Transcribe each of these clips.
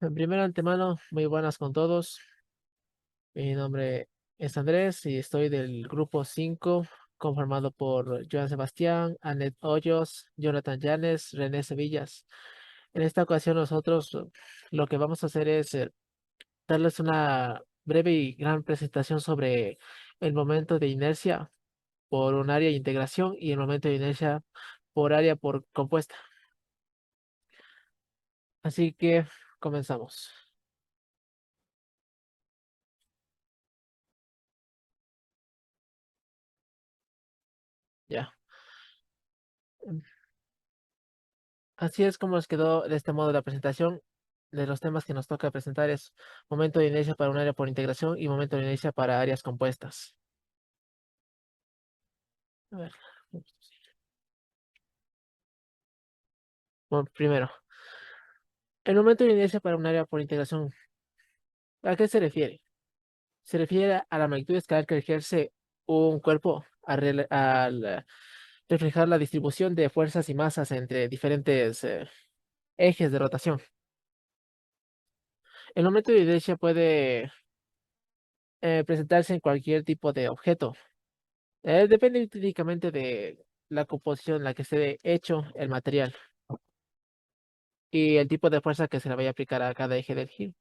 En primer antemano, muy buenas con todos. Mi nombre es Andrés y estoy del grupo 5, conformado por Joan Sebastián, Anet Hoyos, Jonathan Llanes, René Sevillas. En esta ocasión nosotros lo que vamos a hacer es darles una breve y gran presentación sobre el momento de inercia por un área de integración y el momento de inercia por área por compuesta. Así que comenzamos. Ya. Así es como nos quedó de este modo la presentación. De los temas que nos toca presentar es momento de inercia para un área por integración y momento de inercia para áreas compuestas. A ver, bueno, primero, el momento de inercia para un área por integración, ¿a qué se refiere? Se refiere a la magnitud escalar que ejerce un cuerpo al reflejar la distribución de fuerzas y masas entre diferentes ejes de rotación. El momento de inercia puede presentarse en cualquier tipo de objeto. Depende únicamente de la composición en la que esté hecho el material y el tipo de fuerza que se le vaya a aplicar a cada eje del giro.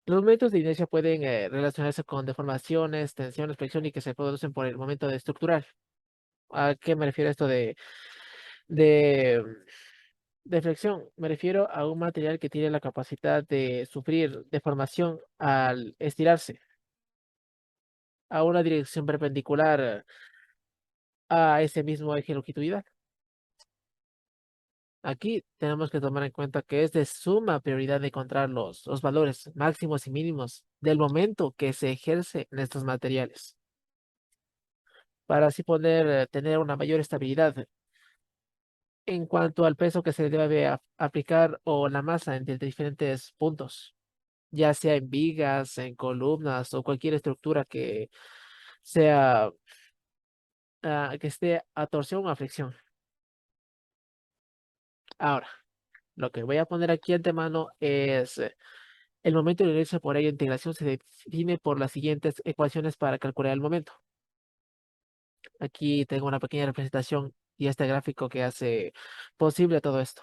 Los momentos de inercia pueden relacionarse con deformaciones, tensiones, flexión y que se producen por el momento de estructural. ¿A qué me refiero esto de, de flexión? Me refiero a un material que tiene la capacidad de sufrir deformación al estirarse a una dirección perpendicular a ese mismo eje longitudinal. Aquí tenemos que tomar en cuenta que es de suma prioridad encontrar los valores máximos y mínimos del momento que se ejerce en estos materiales, para así poder tener una mayor estabilidad en cuanto al peso que se debe aplicar o la masa entre diferentes puntos, ya sea en vigas, en columnas o cualquier estructura que sea que esté a torsión o a flexión. Ahora, lo que voy a poner aquí antemano es el momento de inercia por área de integración se define por las siguientes ecuaciones para calcular el momento. Aquí tengo una pequeña representación y este gráfico que hace posible todo esto.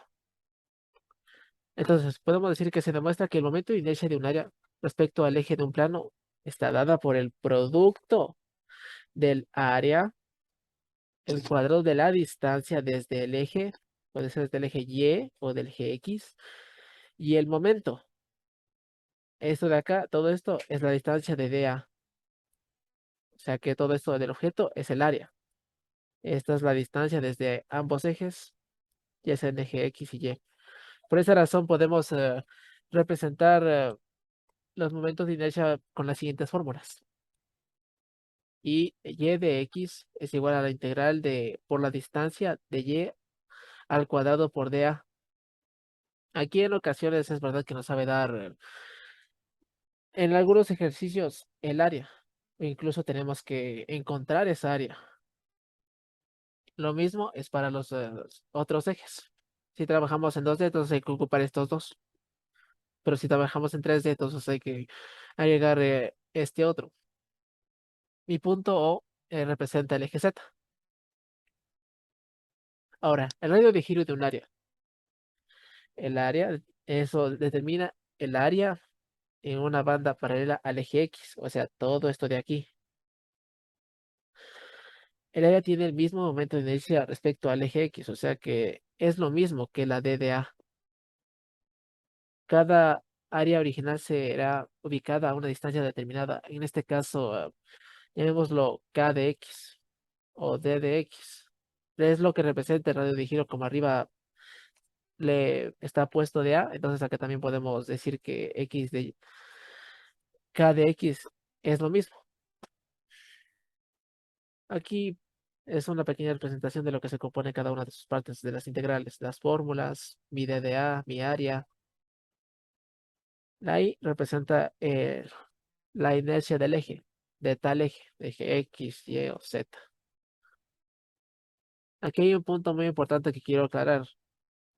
Entonces, podemos decir que se demuestra que el momento de inercia de un área respecto al eje de un plano está dada por el producto del área, el cuadrado de la distancia desde el eje, puede ser desde el eje Y o del eje X, y el momento. Esto de acá, todo esto es la distancia de DA. O sea que todo esto del objeto es el área. Esta es la distancia desde ambos ejes, ya sea en eje X y Y. Por esa razón podemos representar los momentos de inercia con las siguientes fórmulas. Y de X es igual a la integral de por la distancia de Y al cuadrado por dA. Aquí en ocasiones es verdad que nos sabe dar en algunos ejercicios el área. O incluso tenemos que encontrar esa área. Lo mismo es para los otros ejes. Si trabajamos en 2D, entonces hay que ocupar estos dos. Pero si trabajamos en 3D, entonces hay que agregar este otro. Mi punto O representa el eje Z. Ahora, el radio de giro de un área. El área, eso determina el área en una banda paralela al eje X, o sea, todo esto de aquí. El área tiene el mismo momento de inercia respecto al eje X, o sea que es lo mismo que la DDA. Cada área original será ubicada a una distancia determinada. En este caso, llamémoslo K de X o D de X. Es lo que representa el radio de giro como arriba le está puesto de A. Entonces acá también podemos decir que X de K de X es lo mismo. Aquí es una pequeña representación de lo que se compone cada una de sus partes de las integrales, las fórmulas, mi D de A, mi área. La I representa la inercia del eje, de tal eje X, Y o Z. Aquí hay un punto muy importante que quiero aclarar,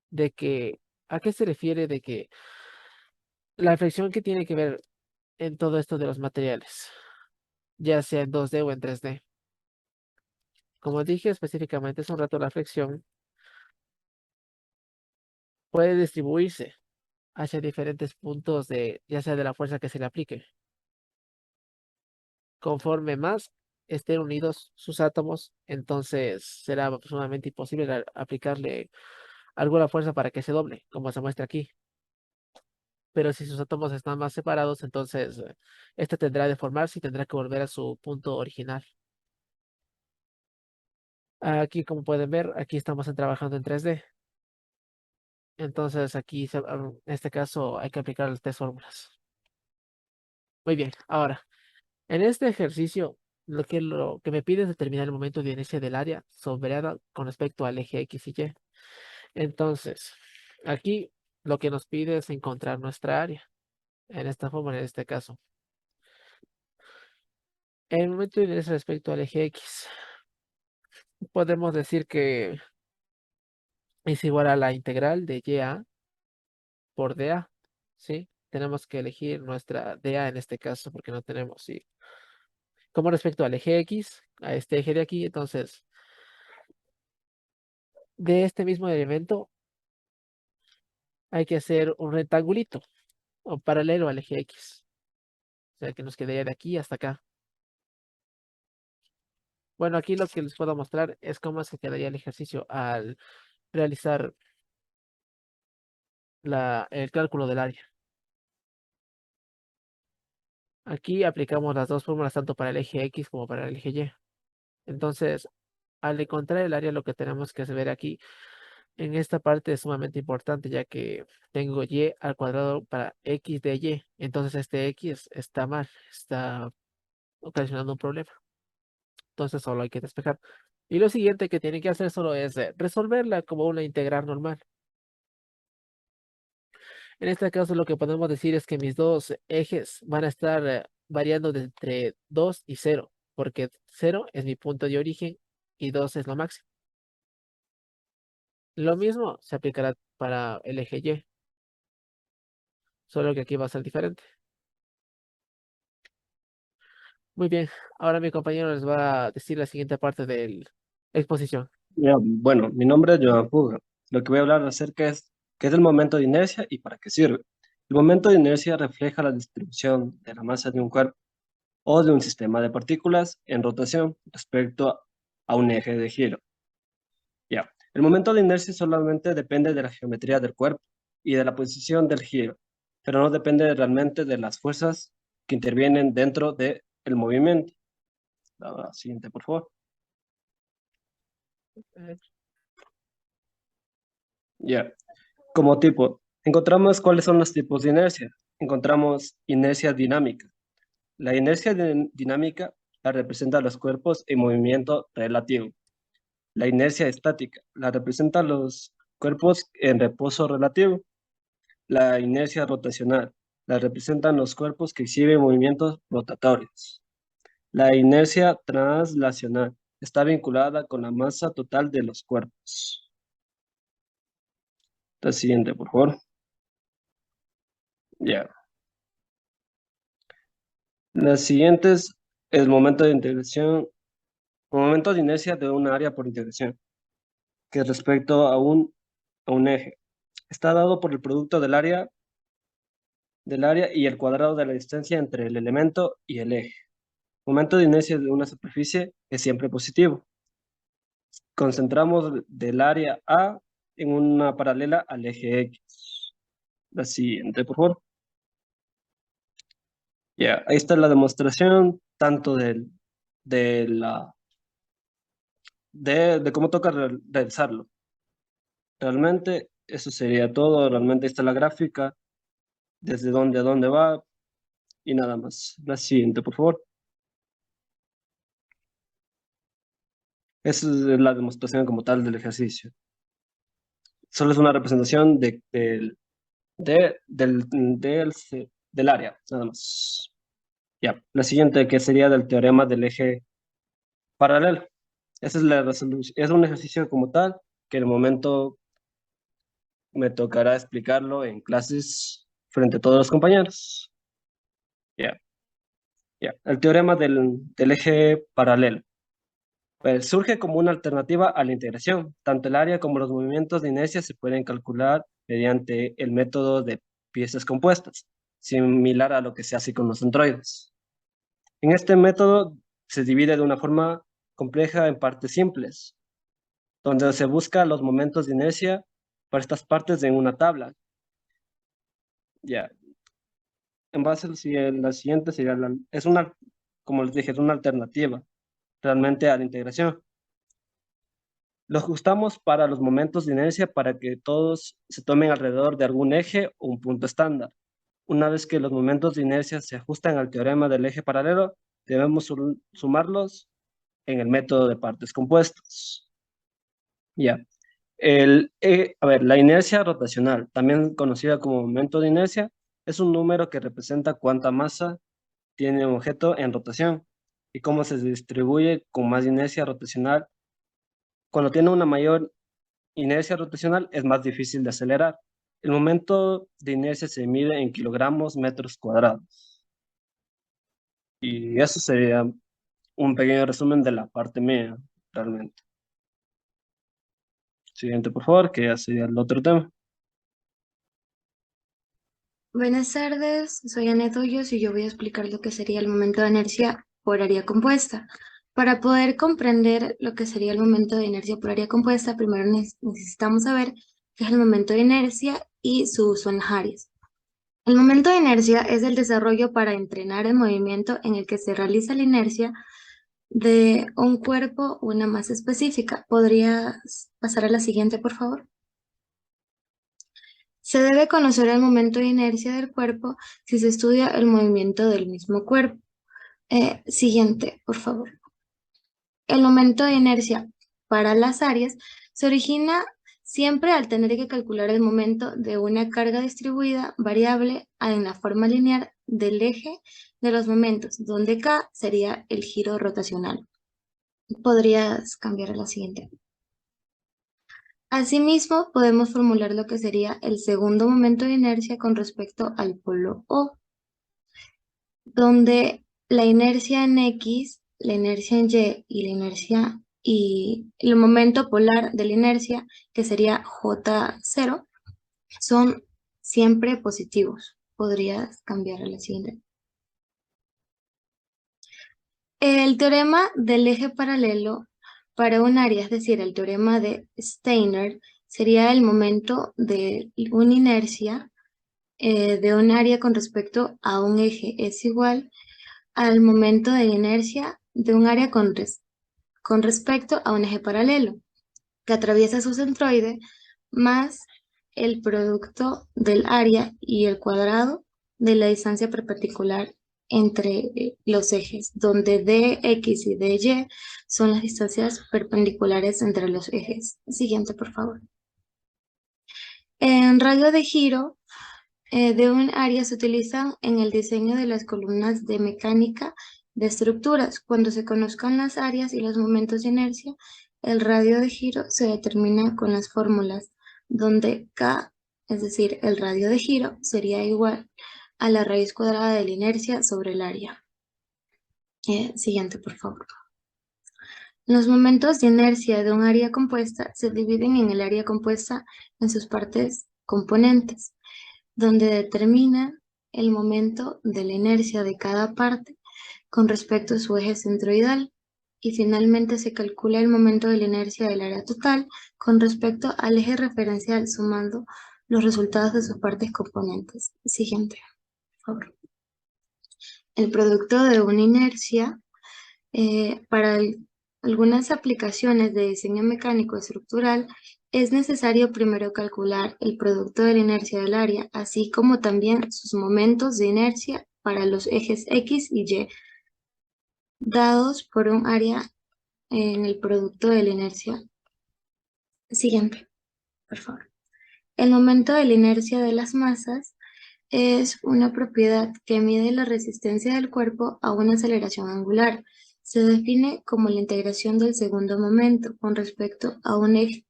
de que ¿A qué se refiere de que la flexión que tiene que ver en todo esto de los materiales, ya sea en 2D o en 3D? Como dije específicamente hace un rato, la flexión puede distribuirse hacia diferentes puntos de, ya sea de la fuerza que se le aplique. Conforme más estén unidos sus átomos, entonces será sumamente imposible aplicarle alguna fuerza para que se doble, como se muestra aquí. Pero si sus átomos están más separados, entonces este tendrá de formarse y tendrá que volver a su punto original. Aquí, como pueden ver, aquí estamos trabajando en 3D. Entonces aquí, en este caso, hay que aplicar las tres fórmulas. Muy bien, ahora, en este ejercicio, lo que me pide es determinar el momento de inercia del área sombreada con respecto al eje X y Y. Entonces, aquí lo que nos pide es encontrar nuestra área, en esta fórmula, en este caso. El momento de inercia respecto al eje X, podemos decir que es igual a la integral de YA por DA, ¿sí? Tenemos que elegir nuestra DA en este caso porque no tenemos, ¿sí? Como respecto al eje X, a este eje de aquí, entonces, de este mismo elemento hay que hacer un rectangulito o paralelo al eje X. O sea, que nos quedaría de aquí hasta acá. Bueno, aquí lo que les puedo mostrar es cómo se quedaría el ejercicio al realizar el cálculo del área. Aquí aplicamos las dos fórmulas tanto para el eje X como para el eje Y. Entonces, al encontrar el área, lo que tenemos que ver aquí en esta parte es sumamente importante, ya que tengo y al cuadrado para x de y. Entonces, este x está mal, está ocasionando un problema. Entonces, solo hay que despejar. Y lo siguiente que tiene que hacer solo es resolverla como una integral normal. En este caso, lo que podemos decir es que mis dos ejes van a estar variando de entre 2 y 0, porque 0 es mi punto de origen y 2 es lo máximo. Lo mismo se aplicará para el eje Y, solo que aquí va a ser diferente. Muy bien, ahora mi compañero les va a decir la siguiente parte de la exposición. Ya, bueno, mi nombre es Joan Puga. Lo que voy a hablar acerca es qué es el momento de inercia y para qué sirve. El momento de inercia refleja la distribución de la masa de un cuerpo o de un sistema de partículas en rotación respecto a un eje de giro. Ya, el momento de inercia solamente depende de la geometría del cuerpo y de la posición del giro, pero no depende realmente de las fuerzas que intervienen dentro del movimiento. La siguiente, por favor. Ya. Como tipo, encontramos cuáles son los tipos de inercia. Encontramos inercia dinámica. La inercia dinámica la representa los cuerpos en movimiento relativo. La inercia estática la representa los cuerpos en reposo relativo. La inercia rotacional la representan los cuerpos que exhiben movimientos rotatorios. La inercia translacional está vinculada con la masa total de los cuerpos. La siguiente, por favor. Ya. Las siguientes, el momento de integración, el momento de inercia de un área por integración, que respecto a un eje. Está dado por el producto del área y el cuadrado de la distancia entre el elemento y el eje. Momento de inercia de una superficie es siempre positivo. Concentramos del área A en una paralela al eje X. La siguiente, por favor. Ya, ahí está la demostración tanto de la de cómo toca realizarlo. Realmente eso sería todo. Realmente está la gráfica, desde dónde a dónde va y nada más. La siguiente, por favor. Esa es la demostración como tal del ejercicio. Solo es una representación del área, nada más. Ya, la siguiente que sería del teorema del eje paralelo. Esa es la resolución. Es un ejercicio como tal que en el momento me tocará explicarlo en clases frente a todos los compañeros. Ya, ya. El teorema del eje paralelo. Pues surge como una alternativa a la integración. Tanto el área como los movimientos de inercia se pueden calcular mediante el método de piezas compuestas, similar a lo que se hace con los centroides. En este método se divide de una forma compleja en partes simples, donde se busca los momentos de inercia para estas partes en una tabla. Ya, en base a la siguiente sería es una, como les dije, es una alternativa realmente a la integración. Lo ajustamos para los momentos de inercia para que todos se tomen alrededor de algún eje o un punto estándar. Una vez que los momentos de inercia se ajustan al teorema del eje paralelo, debemos sumarlos en el método de partes compuestas. Ya. La inercia rotacional, también conocida como momento de inercia, es un número que representa cuánta masa tiene un objeto en rotación y cómo se distribuye con más inercia rotacional. Cuando tiene una mayor inercia rotacional es más difícil de acelerar. El momento de inercia se mide en kilogramos metros cuadrados. Y eso sería un pequeño resumen de la parte mía, realmente. Siguiente, por favor, que ya sería el otro tema. Buenas tardes, soy Anet Hoyos y yo voy a explicar lo que sería el momento de inercia por área compuesta. Para poder comprender lo que sería el momento de inercia por área compuesta, primero necesitamos saber qué es el momento de inercia y su uso en las áreas. El momento de inercia es el desarrollo para entrenar el movimiento en el que se realiza la inercia de un cuerpo o una masa específica. ¿Podrías pasar a la siguiente, por favor? Se debe conocer el momento de inercia del cuerpo si se estudia el movimiento del mismo cuerpo. Siguiente, por favor. El momento de inercia para las áreas se origina siempre al tener que calcular el momento de una carga distribuida variable en la forma lineal del eje de los momentos, donde K sería el giro rotacional. ¿Podrías cambiar a la siguiente? Asimismo, podemos formular lo que sería el segundo momento de inercia con respecto al polo O, donde la inercia en X, la inercia en Y y la inercia y el momento polar de la inercia, que sería J0, son siempre positivos. ¿Podrías cambiar a la siguiente? El teorema del eje paralelo para un área, es decir, el teorema de Steiner, sería el momento de una inercia de un área con respecto a un eje es igual al momento de inercia de un área con respecto a un eje paralelo que atraviesa su centroide más el producto del área y el cuadrado de la distancia perpendicular entre los ejes, donde dx y dy son las distancias perpendiculares entre los ejes. Siguiente, por favor. En radio de giro de un área se utilizan en el diseño de las columnas de mecánica de estructuras. Cuando se conozcan las áreas y los momentos de inercia, el radio de giro se determina con las fórmulas, donde K, es decir, el radio de giro, sería igual a la raíz cuadrada de la inercia sobre el área. Siguiente, por favor. Los momentos de inercia de un área compuesta se dividen en el área compuesta en sus partes componentes, donde determinan el momento de la inercia de cada parte con respecto a su eje centroidal y finalmente se calcula el momento de la inercia del área total con respecto al eje referencial sumando los resultados de sus partes componentes. Siguiente, por favor. El producto de una inercia para algunas aplicaciones de diseño mecánico estructural es necesario primero calcular el producto de la inercia del área, así como también sus momentos de inercia para los ejes X y Y, dados por un área en el producto de la inercia. Siguiente, por favor. El momento de la inercia de las masas es una propiedad que mide la resistencia del cuerpo a una aceleración angular. Se define como la integración del segundo momento con respecto a un eje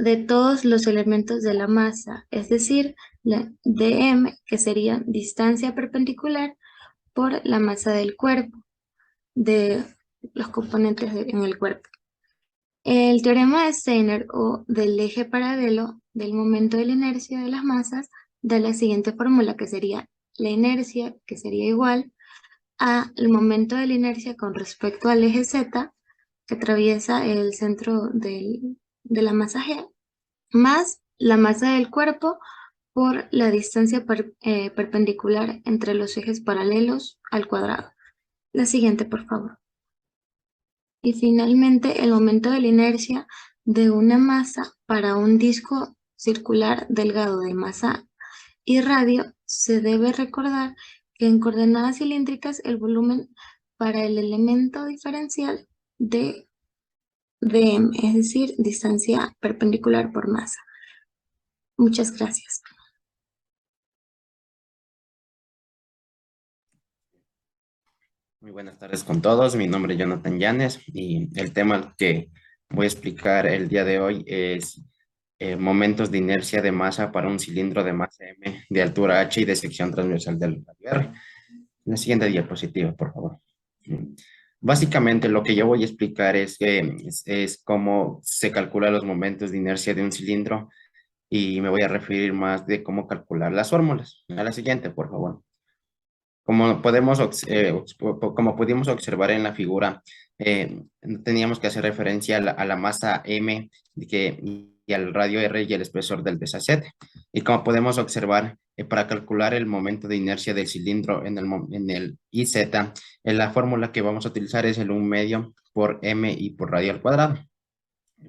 de todos los elementos de la masa, es decir, la dm, que sería distancia perpendicular por la masa del cuerpo, de los componentes en el cuerpo. El teorema de Steiner o del eje paralelo del momento de la inercia de las masas da la siguiente fórmula, que sería la inercia, que sería igual a el momento de la inercia con respecto al eje Z, que atraviesa el centro de la masa G, más la masa del cuerpo por la distancia perpendicular entre los ejes paralelos al cuadrado. La siguiente, por favor. Y finalmente, el momento de la inercia de una masa para un disco circular delgado de masa y radio, se debe recordar que en coordenadas cilíndricas el volumen para el elemento diferencial de dm, es decir, distancia perpendicular por masa. Muchas gracias. Muy buenas tardes con todos. Mi nombre es Jonathan Llanes y el tema que voy a explicar el día de hoy es momentos de inercia de masa para un cilindro de masa M de altura H y de sección transversal del radio R. La siguiente diapositiva, por favor. Básicamente lo que yo voy a explicar es cómo se calculan los momentos de inercia de un cilindro y me voy a referir más de cómo calcular las fórmulas. A la siguiente, por favor. Como pudimos observar en la figura, teníamos que hacer referencia a la masa M y al radio R y el espesor del desacete. Y como podemos observar, para calcular el momento de inercia del cilindro en el IZ, la fórmula que vamos a utilizar es el 1 medio por M y por radio al cuadrado.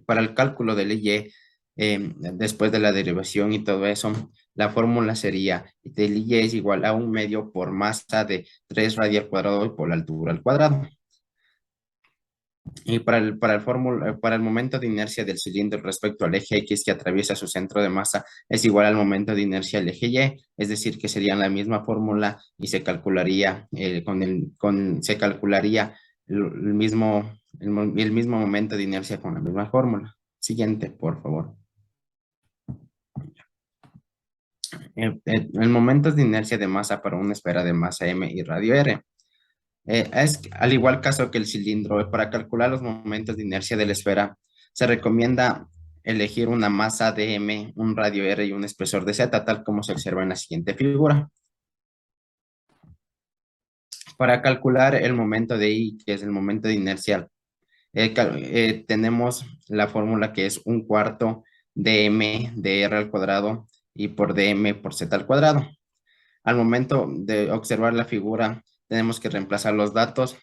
Para el cálculo del Y, después de la derivación y todo eso, la fórmula sería del Y es igual a 1 medio por masa de 3 radio al cuadrado y por la altura al cuadrado. Y para el momento de inercia del cilindro respecto al eje X que atraviesa su centro de masa es igual al momento de inercia del eje Y, es decir, que serían la misma fórmula y se calcularía el mismo momento de inercia con la misma fórmula. Siguiente, por favor. El momento de inercia de masa para una esfera de masa M y radio R. Es al igual caso que el cilindro, para calcular los momentos de inercia de la esfera, se recomienda elegir una masa de M, un radio R y un espesor de Z, tal como se observa en la siguiente figura. Para calcular el momento de I, que es el momento de inercia, tenemos la fórmula que es 1/4 de M de R al cuadrado y por dm por z al cuadrado. Al momento de observar la figura, tenemos que reemplazar los datos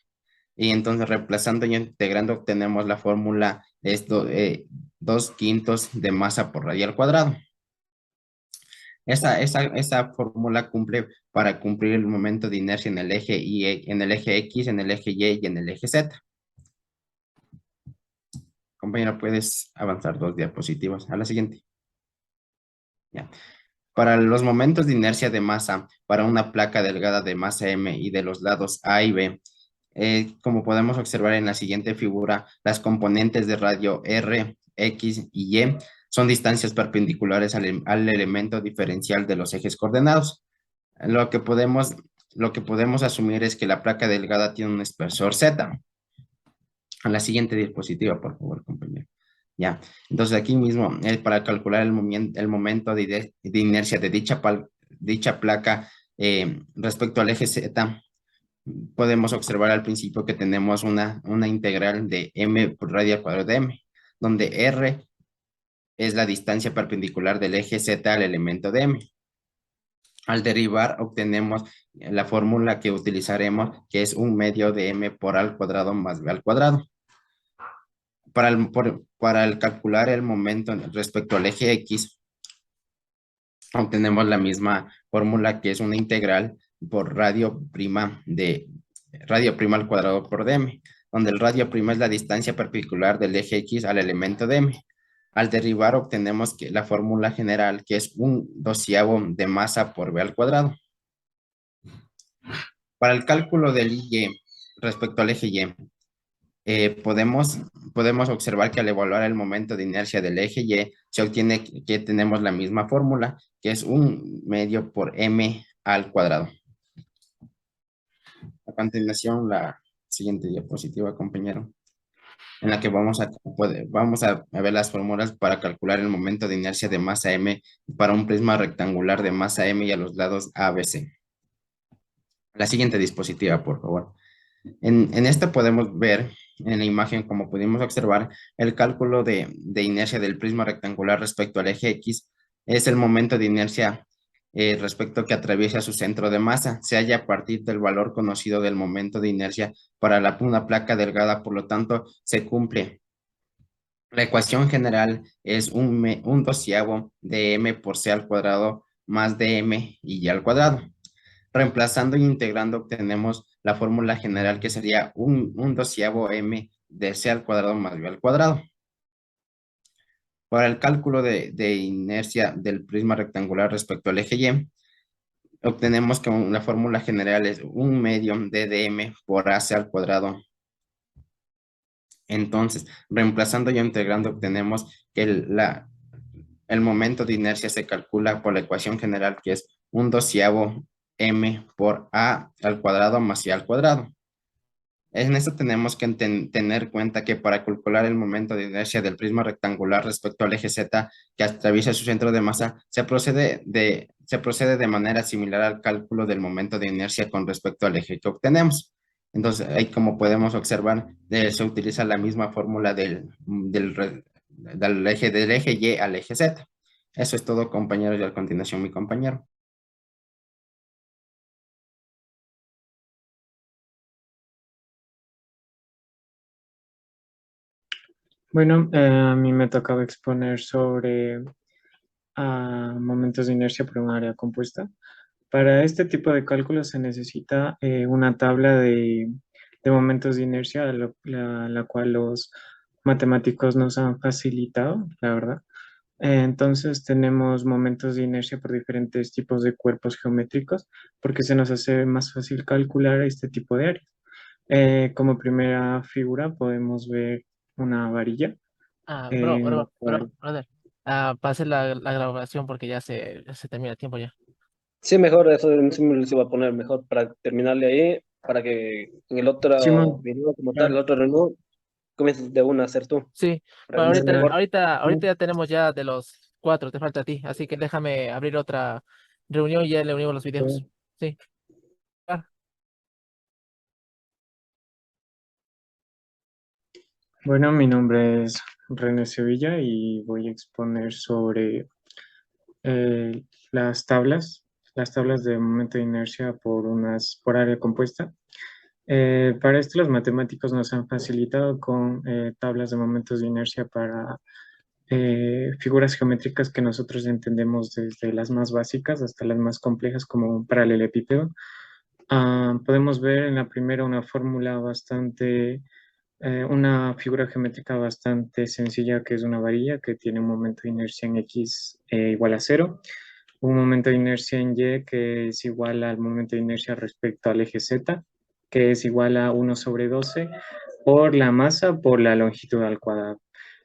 y entonces reemplazando y integrando obtenemos la fórmula de 2/5 de masa por radio al cuadrado. Esa fórmula cumple para cumplir el momento de inercia en el eje Y, en el eje X, en el eje Y y en el eje Z. Compañero, puedes avanzar 2 diapositivas a la siguiente. Ya. Para los momentos de inercia de masa para una placa delgada de masa M y de los lados A y B, como podemos observar en la siguiente figura, las componentes de radio R, X y Y son distancias perpendiculares al elemento diferencial de los ejes coordenados. Lo que podemos asumir es que la placa delgada tiene un espesor Z. A la siguiente diapositiva, por favor, compañero. Ya, entonces aquí mismo, para calcular el momento de inercia de dicha placa respecto al eje Z, podemos observar al principio que tenemos una integral de m por radio al cuadrado de m, donde r es la distancia perpendicular del eje Z al elemento de m. Al derivar obtenemos la fórmula que utilizaremos, que es 1 medio de m por a al cuadrado más b al cuadrado. Para calcular el momento respecto al eje X, obtenemos la misma fórmula que es una integral por radio prima al cuadrado por dm, donde el radio prima es la distancia perpendicular del eje X al elemento dm. Al derivar obtenemos la fórmula general que es 1/12 de masa por b al cuadrado. Para el cálculo del Y respecto al eje Y, podemos observar que al evaluar el momento de inercia del eje Y, se obtiene que tenemos la misma fórmula, que es 1/2 por m al cuadrado. A continuación, la siguiente diapositiva, compañero, en la que vamos a ver las fórmulas para calcular el momento de inercia de masa m para un prisma rectangular de masa m y a los lados A, B, C. La siguiente diapositiva, por favor. En esta podemos ver en la imagen, como pudimos observar, el cálculo de inercia del prisma rectangular respecto al eje X es el momento de inercia respecto que atraviesa su centro de masa. Se halla a partir del valor conocido del momento de inercia para una placa delgada, por lo tanto, se cumple. La ecuación general es un doceavo de m por c al cuadrado más dm y y al cuadrado. Reemplazando e integrando obtenemos la fórmula general que sería un doceavo m de c al cuadrado más b al cuadrado. Para el cálculo de inercia del prisma rectangular respecto al eje Y, obtenemos que la fórmula general es 1/2 de dm por ac al cuadrado. Entonces, reemplazando y integrando obtenemos que el momento de inercia se calcula por la ecuación general, que es un doceavo m por a al cuadrado más c al cuadrado. En esto tenemos que tener cuenta que para calcular el momento de inercia del prisma rectangular respecto al eje Z que atraviesa su centro de masa, se procede de manera similar al cálculo del momento de inercia con respecto al eje que obtenemos. Entonces, ahí como podemos observar, se utiliza la misma fórmula del eje Y al eje Z. Eso es todo, compañeros, y a continuación mi compañero. Bueno, a mí me tocaba exponer sobre momentos de inercia por un área compuesta. Para este tipo de cálculos se necesita una tabla de momentos de inercia, la cual los matemáticos nos han facilitado, la verdad. Entonces tenemos momentos de inercia por diferentes tipos de cuerpos geométricos, porque se nos hace más fácil calcular este tipo de áreas. Como primera figura podemos ver una varilla en la cual. Brother. Pase la grabación porque ya se termina el tiempo ya. Sí, mejor, eso sí me los iba a poner mejor para terminarle ahí, para que en el otro Simón, video como tal, el claro, otro renú, comiences de una a hacer tú, Sí, para pero que me salga dale, mejor. ahorita ya tenemos ya de los cuatro, te falta a ti, así que déjame abrir otra reunión y ya le unimos los videos. dale. Sí. Ah, Bueno, mi nombre es René Sevilla y voy a exponer sobre eh, las tablas de momento de inercia por área compuesta. Para esto los matemáticos nos han facilitado con tablas de momentos de inercia para figuras geométricas que nosotros entendemos desde las más básicas hasta las más complejas como un paralelepípedo. Podemos ver en la primera una fórmula una figura geométrica bastante sencilla que es una varilla que tiene un momento de inercia en X igual a 0, un momento de inercia en Y que es igual al momento de inercia respecto al eje Z, que es igual a 1/12 por la masa por la longitud al cuadrado.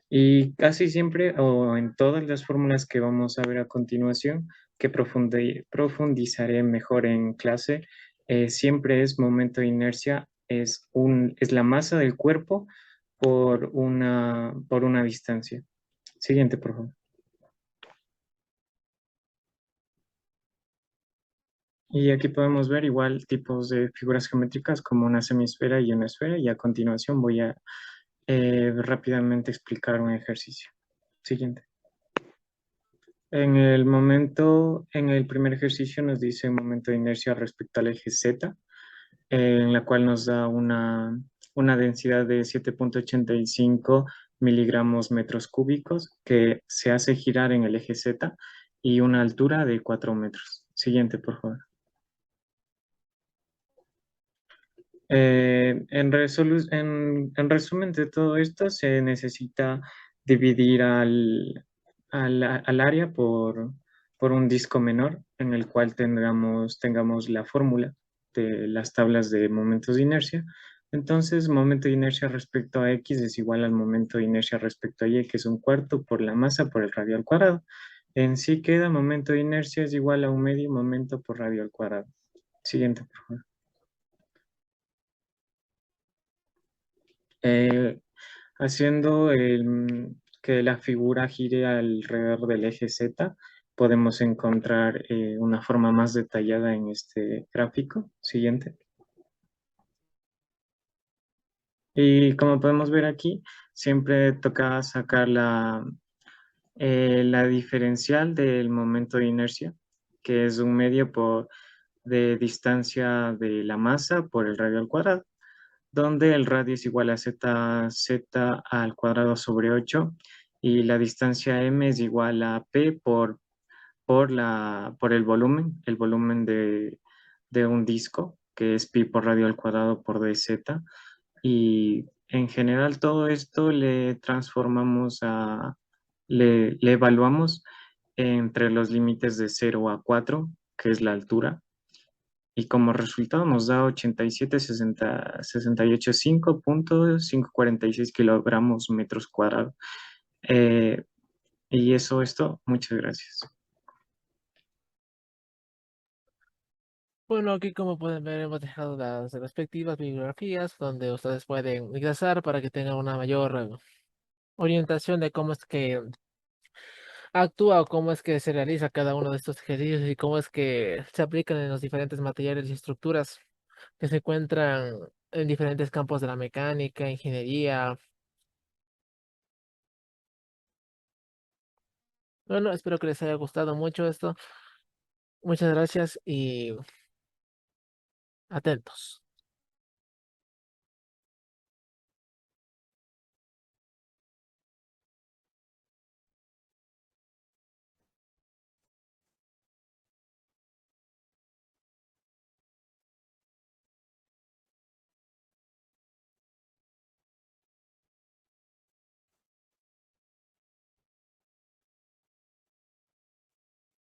Y casi siempre, o en todas las fórmulas que vamos a ver a continuación, que profundizaré mejor en clase, siempre es momento de inercia, es la masa del cuerpo por una distancia. Siguiente, por favor. Y aquí podemos ver igual tipos de figuras geométricas como una semisfera y una esfera, y a continuación voy a rápidamente explicar un ejercicio. Siguiente. En el primer ejercicio nos dice momento de inercia respecto al eje Z, en la cual nos da una densidad de 7,85 miligramos metros cúbicos que se hace girar en el eje Z y una altura de 4 metros. Siguiente, por favor. En resumen de todo esto, se necesita dividir al área por un disco menor en el cual tengamos la fórmula de las tablas de momentos de inercia. Entonces, momento de inercia respecto a X es igual al momento de inercia respecto a Y, que es 1/4 por la masa por el radio al cuadrado. En sí queda momento de inercia es igual a 1/2 momento por radio al cuadrado. Siguiente, por favor. Haciendo que la figura gire alrededor del eje Z, podemos encontrar una forma más detallada en este gráfico. Siguiente. Y como podemos ver aquí, siempre toca sacar la diferencial del momento de inercia, que es 1/2 de distancia de la masa por el radio al cuadrado, donde el radio es igual a z al cuadrado sobre 8 y la distancia m es igual a p por el volumen de un disco, que es pi por radio al cuadrado por dz. Y en general todo esto le transformamos le evaluamos entre los límites de 0 a 4, que es la altura, y como resultado nos da 88,5.546 kilogramos metros cuadrados. Y eso es todo. Muchas gracias. Bueno, aquí como pueden ver hemos dejado las respectivas bibliografías donde ustedes pueden ingresar para que tengan una mayor orientación de cómo es que actúa o cómo es que se realiza cada uno de estos ejercicios y cómo es que se aplican en los diferentes materiales y estructuras que se encuentran en diferentes campos de la mecánica, ingeniería. Bueno, espero que les haya gustado mucho esto. Muchas gracias y atentos.